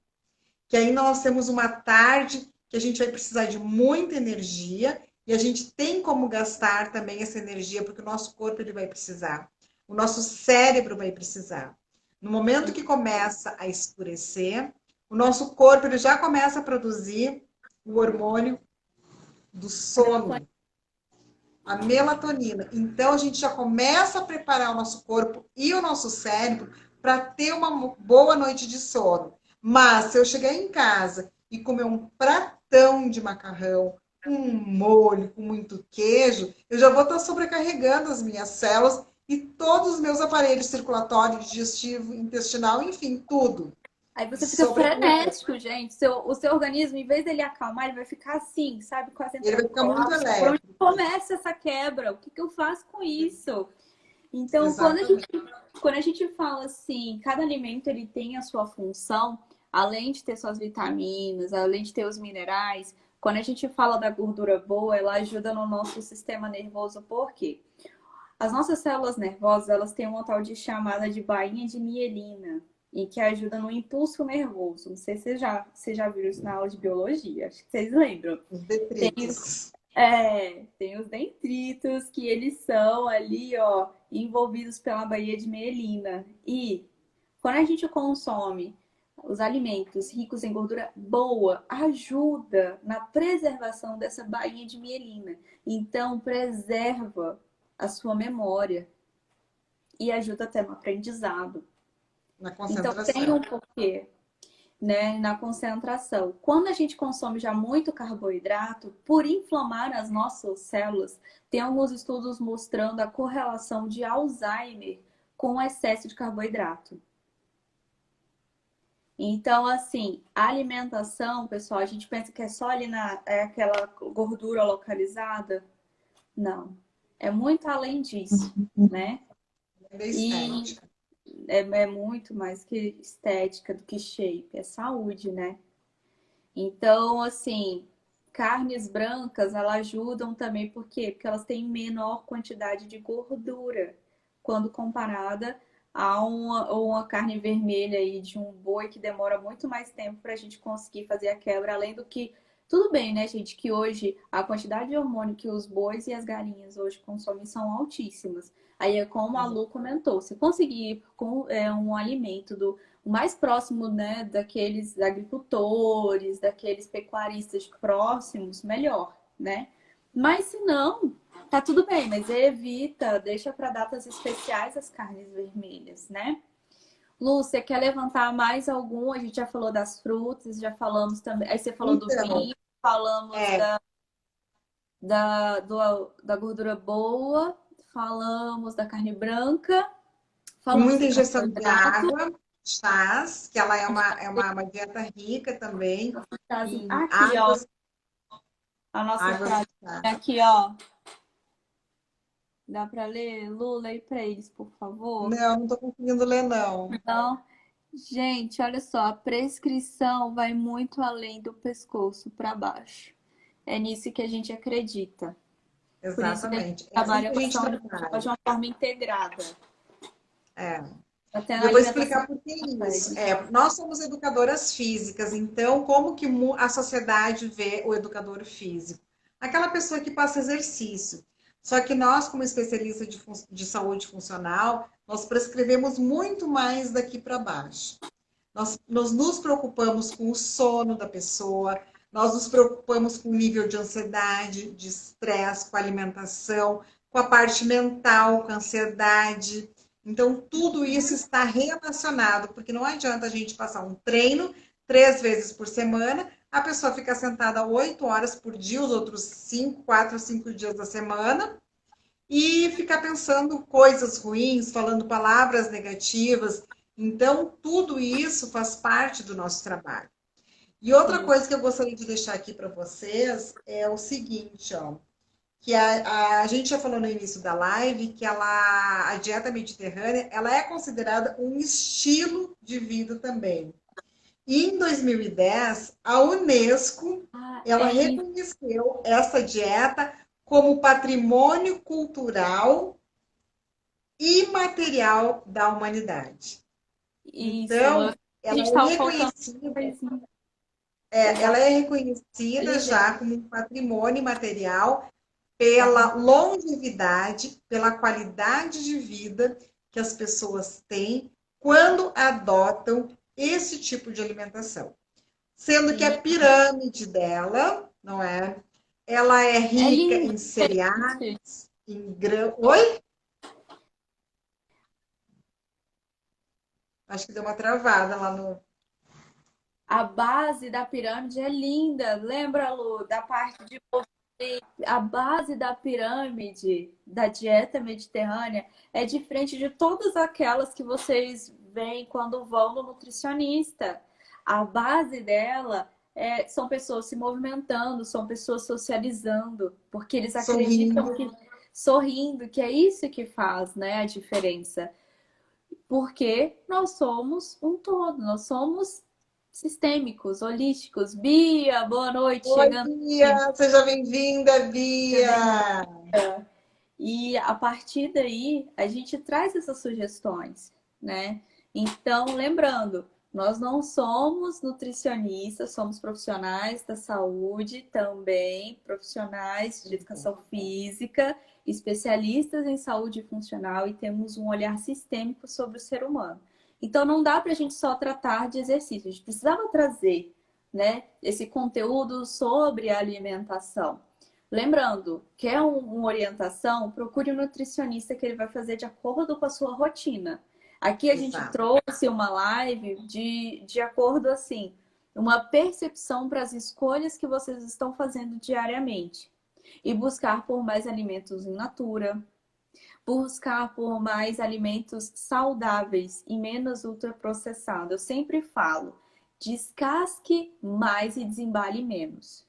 Que aí nós temos uma tarde que a gente vai precisar de muita energia e a gente tem como gastar também essa energia, porque o nosso corpo ele vai precisar, o nosso cérebro vai precisar. No momento que começa a escurecer, o nosso corpo ele já começa a produzir o hormônio do sono, a melatonina. Então a gente já começa a preparar o nosso corpo e o nosso cérebro para ter uma boa noite de sono. Mas se eu chegar em casa e comer um pratão de macarrão, com um molho, com muito queijo, eu já vou estar sobrecarregando as minhas células e todos os meus aparelhos circulatório, digestivo, intestinal, enfim, tudo. Aí você fica Sobrecarregando. frenético, gente. O seu organismo, em vez dele acalmar, ele vai ficar assim, sabe? Quase Ele entrando vai em ficar muito colapso. Por onde elétrico. começa essa quebra? O que que eu faço com isso? Então, Exatamente. quando a gente fala assim, cada alimento ele tem a sua função, além de ter suas vitaminas, além de ter os minerais, quando a gente fala da gordura boa, ela ajuda no nosso sistema nervoso, por quê? As nossas células nervosas, elas têm uma tal de chamada de bainha de mielina, e que ajuda no impulso nervoso. Não sei se você já viu isso na aula de biologia, acho que vocês lembram. Os Tem, detritos. tem os dendritos, que eles são ali, ó, envolvidos pela baía de mielina. E quando a gente consome os alimentos ricos em gordura boa, ajuda na preservação dessa baía de mielina. Então, preserva a sua memória e ajuda até no aprendizado. Na Então, tem um concentração. porquê, né, na concentração. Quando a gente consome já muito carboidrato, por inflamar as nossas células, tem alguns estudos mostrando a correlação de Alzheimer com o excesso de carboidrato. Então, assim, a alimentação, pessoal, a gente pensa que é só ali aquela gordura localizada. Não, é muito além disso, né? É E estética. é muito mais que estética do que shape, é saúde, né? Então, assim, carnes brancas, elas ajudam também, por quê? Porque elas têm menor quantidade de gordura quando comparada a uma carne vermelha aí de um boi que demora muito mais tempo para a gente conseguir fazer a quebra, além do que tudo bem, né, gente, que hoje a quantidade de hormônio que os bois e as galinhas hoje consomem são altíssimas. Aí é como a Lu comentou, se conseguir com um alimento o mais próximo, né, daqueles agricultores, daqueles pecuaristas próximos, melhor, né? Mas se não, tá tudo bem, mas evita, deixa para datas especiais as carnes vermelhas, né? Lu, você quer levantar mais algum? A gente já falou das frutas, já falamos também. Aí você falou do Então, vinho, falamos é, da gordura boa, falamos da carne branca, com falamos muita do ingestão de carboidrato. água, chás, que ela é uma dieta rica também em Aqui, ó, águas, a nossa águas frase e chás. aqui, ó. Dá para ler? Lula aí para eles, por favor. Não, não estou conseguindo ler, não. Então, gente, olha só, a prescrição vai muito além do pescoço para baixo. é nisso que a gente acredita. Por isso que a gente Exatamente. É assim trabalha que a com a gente saúde funcional trabalha. de uma forma integrada, É. até E na eu vou alimentação explicar por que isso. consegue. Nós somos educadoras físicas, então como que a sociedade vê o educador físico? Aquela pessoa que passa exercício. Só que nós, como especialistas de saúde funcional, nós prescrevemos muito mais daqui para baixo. Nós nos preocupamos com o sono da pessoa, nós nos preocupamos com o nível de ansiedade, de estresse, com a alimentação, com a parte mental, com a ansiedade. Então, tudo isso está relacionado, porque não adianta a gente passar um treino 3 vezes por semana, a pessoa fica sentada 8 horas por dia, os outros 4 ou 5 dias da semana, e ficar pensando coisas ruins, falando palavras negativas. Então, tudo isso faz parte do nosso trabalho. E outra Sim. coisa que eu gostaria de deixar aqui para vocês é o seguinte, ó, que a gente já falou no início da live que a dieta mediterrânea, ela é considerada um estilo de vida também. E em 2010, a Unesco, Ah, ela é reconheceu essa dieta como patrimônio cultural imaterial da humanidade. isso. Então, A gente ela é estava faltando reconhecida, uma coisinha. ela Exato. é reconhecida Ligeiro. já como um patrimônio imaterial pela longevidade, pela qualidade de vida que as pessoas têm quando adotam esse tipo de alimentação. Sendo que a Sim. pirâmide dela, não é? Ela é É rica lindo. em cereais, Gente. em grão. Oi? Acho que deu uma travada lá no. A base da pirâmide é linda. Lembra, Lu, da parte de a base da pirâmide da dieta mediterrânea é diferente de todas aquelas que vocês veem quando vão no nutricionista. A base dela são pessoas se movimentando, são pessoas socializando, porque eles acreditam Sorrindo. que sorrindo, que é isso que faz, né, a diferença. Porque nós somos um todo, nós somos sistêmicos, holísticos. Bia, boa noite, Oi, chegando aqui. Bia! Seja bem-vinda, Seja bem-vinda. Bia! E a partir daí, a gente traz essas sugestões, né? Então, lembrando, nós não somos nutricionistas, somos profissionais da saúde também, profissionais de educação física, especialistas em saúde funcional e temos um olhar sistêmico sobre o ser humano. Então, não dá para a gente só tratar de exercício, a gente precisava trazer, né, esse conteúdo sobre a alimentação. Lembrando, quer uma orientação, procure um nutricionista que ele vai fazer de acordo com a sua rotina. Aqui a gente Exato. trouxe uma live de acordo assim, uma percepção para as escolhas que vocês estão fazendo diariamente. E buscar por mais alimentos in natura, buscar por mais alimentos saudáveis e menos ultraprocessados. Eu sempre falo, descasque mais e desembale menos.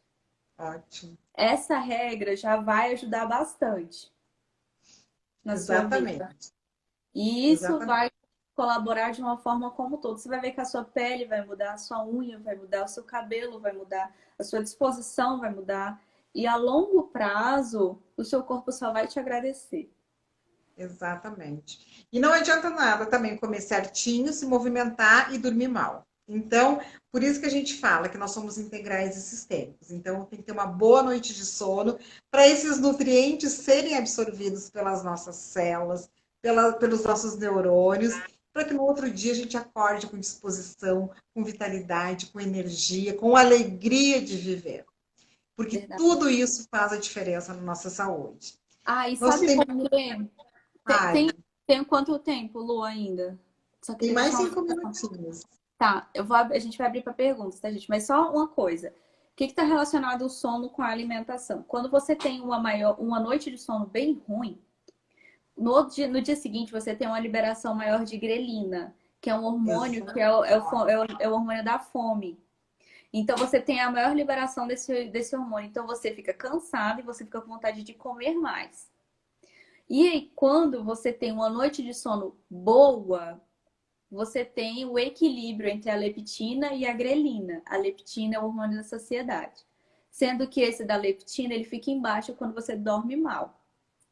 Ótimo. Essa regra já vai ajudar bastante na sua vida. Exatamente. E isso Exatamente. vai colaborar de uma forma como todo. Você vai ver que a sua pele vai mudar, a sua unha vai mudar, o seu cabelo vai mudar, a sua disposição vai mudar. E a longo prazo, o seu corpo só vai te agradecer. Exatamente. E não adianta nada também comer certinho, se movimentar e dormir mal. Então, por isso que a gente fala que nós somos integrais e sistêmicos. Então, tem que ter uma boa noite de sono para esses nutrientes serem absorvidos pelas nossas células, pelos nossos neurônios, para que no outro dia a gente acorde com disposição, com vitalidade, com energia, com alegria de viver. Porque Verdade. tudo isso faz a diferença na nossa saúde. Ah, e Nosso sabe por tempo quê? Tem, tem, pare. tem quanto tempo, Lu, ainda? Só Tem queria mais deixar 5 minutinhos. Tá, a gente vai abrir para perguntas, tá, gente? Mas só uma coisa. O que está relacionado o sono com a alimentação? Quando você tem uma noite de sono bem ruim, no dia seguinte você tem uma liberação maior de grelina, que é um hormônio que Exato. é o hormônio da fome. Então você tem a maior liberação desse hormônio. Então você fica cansado e você fica com vontade de comer mais. E aí, quando você tem uma noite de sono boa, você tem o equilíbrio entre a leptina e a grelina. A leptina é o hormônio da saciedade. Sendo que esse da leptina, ele fica embaixo quando você dorme mal.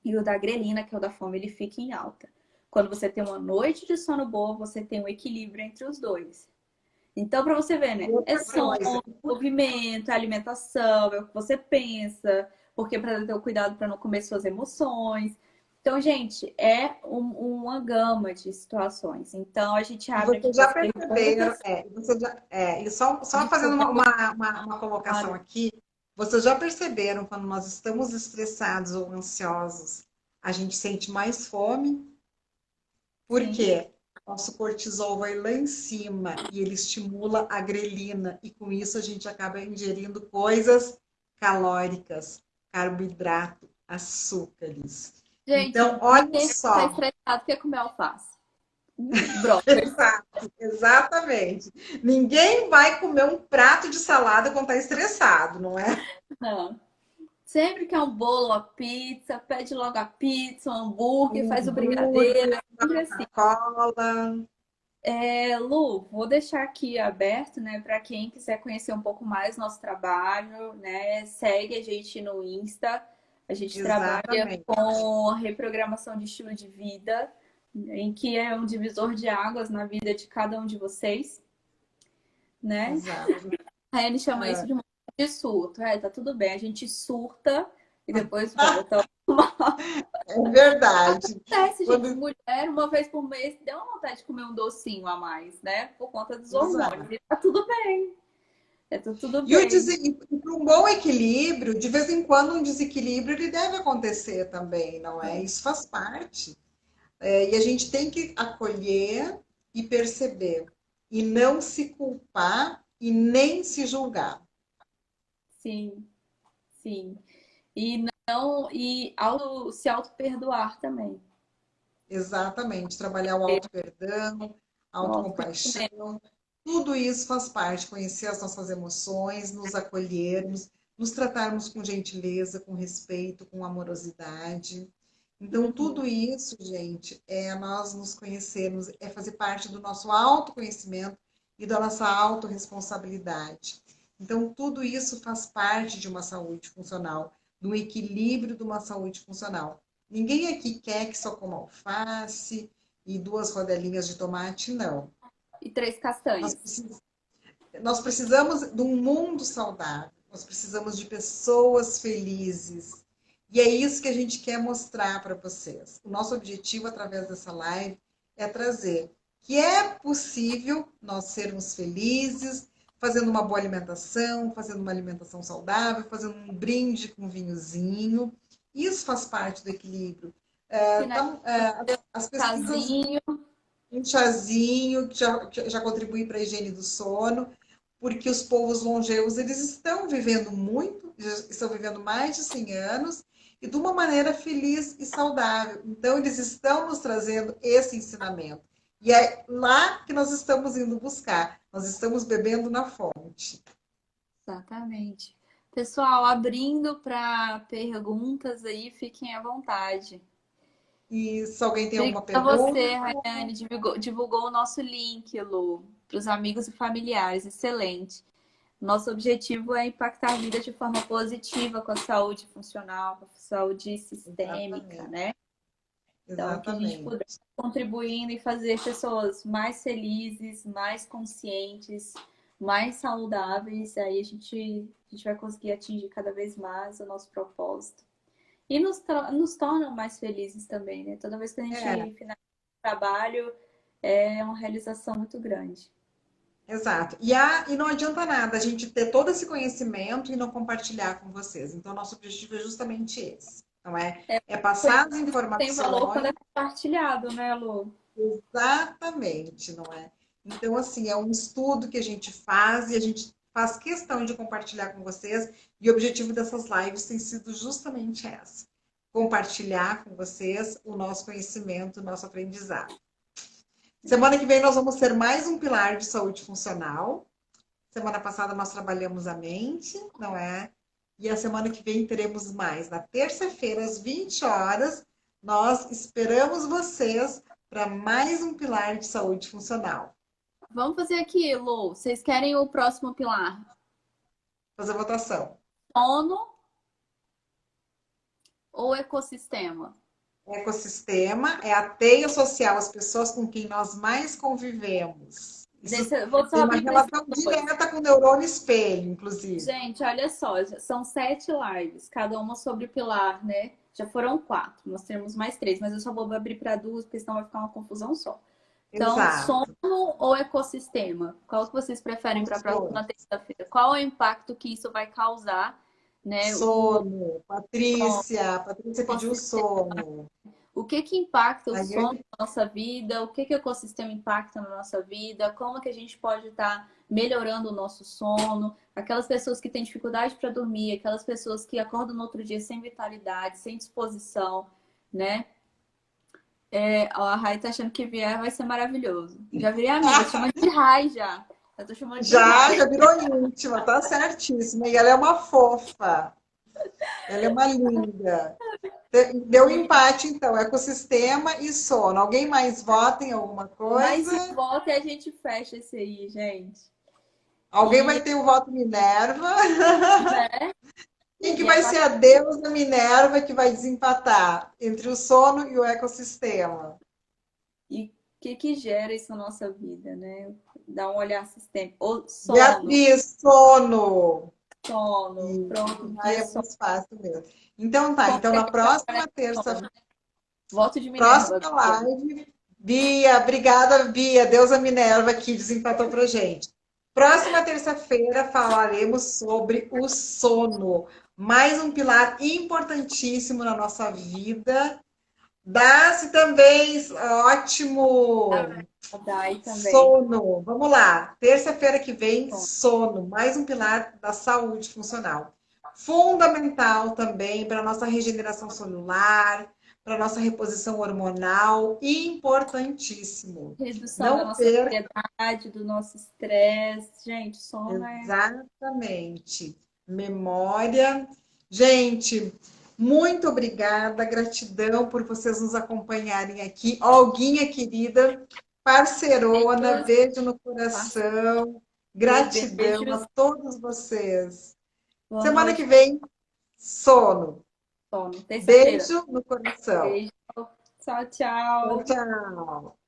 E o da grelina, que é o da fome, ele fica em alta. Quando você tem uma noite de sono boa, você tem um equilíbrio entre os dois. Então, para você ver, né? É Outra sono, coisa, movimento, é alimentação, é o que você pensa, porque para ter o cuidado para não comer suas emoções. Então, gente, é uma gama de situações. Então, a gente e abre aqui vocês para já as perceberam, perguntas. e só fazendo Desculpa, uma colocação claro. aqui, vocês já perceberam quando nós estamos estressados ou ansiosos, a gente sente mais fome? Por Sim, quê? Nosso cortisol vai lá em cima e ele estimula a grelina, e com isso a gente acaba ingerindo coisas calóricas, carboidrato, açúcares. Então, gente, olha ninguém está só. estressado quer comer alface. Brócolis. Exato, exatamente. Ninguém vai comer um prato de salada quando está estressado, não é? Não. Sempre quer um bolo, uma pizza, pede logo a pizza, um hambúrguer, Um faz o brigadeiro, hambúrguer, é sempre assim. Coca-Cola. Lu, vou deixar aqui aberto, né, para quem quiser conhecer um pouco mais nosso trabalho, né? Segue a gente no Insta. A gente trabalha Exatamente. com a reprogramação de estilo de vida, em que é um divisor de águas na vida de cada um de vocês, né? Exato. A Anne chama isso É. de um de surto. É, tá tudo bem, a gente surta e depois volta. É verdade. Acontece, gente, Quando... mulher, uma vez por mês, deu uma vontade de comer um docinho a mais, né? Por conta dos hormônios. Exato. E tá tudo bem. É tudo E bem. para um bom equilíbrio, de vez em quando um desequilíbrio ele deve acontecer também, não é? Isso faz parte. E a gente tem que acolher e perceber, e não se culpar e nem se julgar. Sim, sim. E não, se auto-perdoar também. Exatamente, trabalhar o auto-perdão, O autoconhecimento. autocompaixão, tudo isso faz parte, conhecer as nossas emoções, nos acolhermos, nos tratarmos com gentileza, com respeito, com amorosidade. Então, Uhum. tudo isso, gente, é nós nos conhecermos, é fazer parte do nosso autoconhecimento e da nossa autorresponsabilidade. Então, tudo isso faz parte de uma saúde funcional, do equilíbrio de uma saúde funcional. Ninguém aqui quer que só coma alface e duas rodelinhas de tomate, não. E três Nós, castanhas. precis- nós precisamos de um mundo saudável, nós precisamos de pessoas felizes. E é isso que a gente quer mostrar para vocês. O nosso objetivo através dessa live é trazer que é possível nós sermos felizes, fazendo uma boa alimentação, fazendo uma alimentação saudável, fazendo um brinde com um vinhozinho. Isso faz parte do equilíbrio. Finalizar Então, as o pesquisas, casinho. um chazinho que já contribui para a higiene do sono, porque os povos longevos eles estão vivendo muito, já estão vivendo mais de 100 anos e de uma maneira feliz e saudável. Então, eles estão nos trazendo esse ensinamento. E é lá que nós estamos indo buscar. Nós estamos bebendo na fonte. Exatamente. Pessoal, abrindo para perguntas aí, fiquem à vontade. E se alguém tem alguma Obrigada a pergunta, você, Rayane. Divulgou o nosso link, Lu, para os amigos e familiares. Excelente. Nosso objetivo é impactar a vida de forma positiva com a saúde funcional, com a saúde sistêmica, exatamente, né? Então, que a gente puder exatamente. contribuindo e fazer pessoas mais felizes, mais conscientes, mais saudáveis, aí a gente vai conseguir atingir cada vez mais o nosso propósito. E nos torna mais felizes também, né? Toda vez que a gente É, finaliza o trabalho, é uma realização muito grande. exato. E não adianta nada a gente ter todo esse conhecimento e não compartilhar com vocês. Então, nosso objetivo é justamente esse, não é? É, É passar as tem valor quando informações é compartilhado, né, Lu? exatamente, não é? Então, assim, é um estudo que a gente faz e a gente faz questão de compartilhar com vocês. E o objetivo dessas lives tem sido justamente essa: compartilhar com vocês o nosso conhecimento, o nosso aprendizado. Semana que vem nós vamos ter mais um pilar de saúde funcional. Semana passada nós trabalhamos a mente, não é? E a semana que vem teremos mais. Na terça-feira, às 20 horas, nós esperamos vocês para mais um pilar de saúde funcional. Vamos fazer aqui, Lu. Vocês querem o próximo pilar? Fazer votação. sono ou ecossistema? Ecossistema é a teia social, as pessoas com quem nós mais convivemos. Isso Vou só tem uma abrir para esses relação dois. direta com o neurônio espelho, inclusive. Gente, olha só, são 7 lives, cada uma sobre o pilar, né? Já foram 4, nós temos mais 3, mas eu só vou abrir para 2, porque senão vai ficar uma confusão só. Então, sono Exato. ou ecossistema? Qual que vocês preferem para a próxima terça-feira? Qual é o impacto que isso vai causar, né? O Sono, Patrícia. A Patrícia pediu ecossistema. sono. O que que impacta o sono Aí, na nossa vida? O que que o ecossistema impacta na nossa vida? Como que a gente pode estar melhorando o nosso sono? Aquelas pessoas que têm dificuldade para dormir, aquelas pessoas que acordam no outro dia sem vitalidade, sem disposição, né? A Rai tá achando que vier vai ser maravilhoso. Já virei amiga, chama de Rai já. Eu tô chamando de já Rai. virou íntima, tá certíssima. E ela é uma fofa. Ela é uma linda. Deu empate, então, ecossistema e sono. Alguém mais vota em alguma Mas coisa? de volta e a gente fecha esse aí, gente. Alguém vai E, ter o voto Minerva? né? Quem que E a vai ser a deusa Minerva que vai desempatar entre o sono e o ecossistema? E o que que gera isso na nossa vida, né? Dá um olhar sistêmico. O sono, Beatriz, sono. sono. E Pronto, aí Bia, é sono. mais fácil mesmo. Então tá, Como então que a na gente vai próxima trabalhar terça, sono? Voto de Minerva, próxima Bia. live, Bia, obrigada, Bia, deusa Minerva que desempatou pra gente. Próxima terça-feira falaremos sobre o sono, mais um pilar importantíssimo na nossa vida. Dá-se também ótimo Daí também. sono. Vamos lá. Terça-feira que vem, sono, mais um pilar da saúde funcional. Fundamental também para a nossa regeneração celular, para a nossa reposição hormonal, importantíssimo. Redução da Não nossa perca. ansiedade, do nosso estresse. Gente, sono é. Exatamente. Memória. Gente, muito obrigada, gratidão por vocês nos acompanharem aqui. Olguinha querida, parceirona, Beijos, beijo no coração, gratidão beijos. a todos vocês. Boa Semana que noite, vem, sono. sono. Terça-feira. Beijo no coração. Beijo. Tchau, Tchau, tchau. tchau.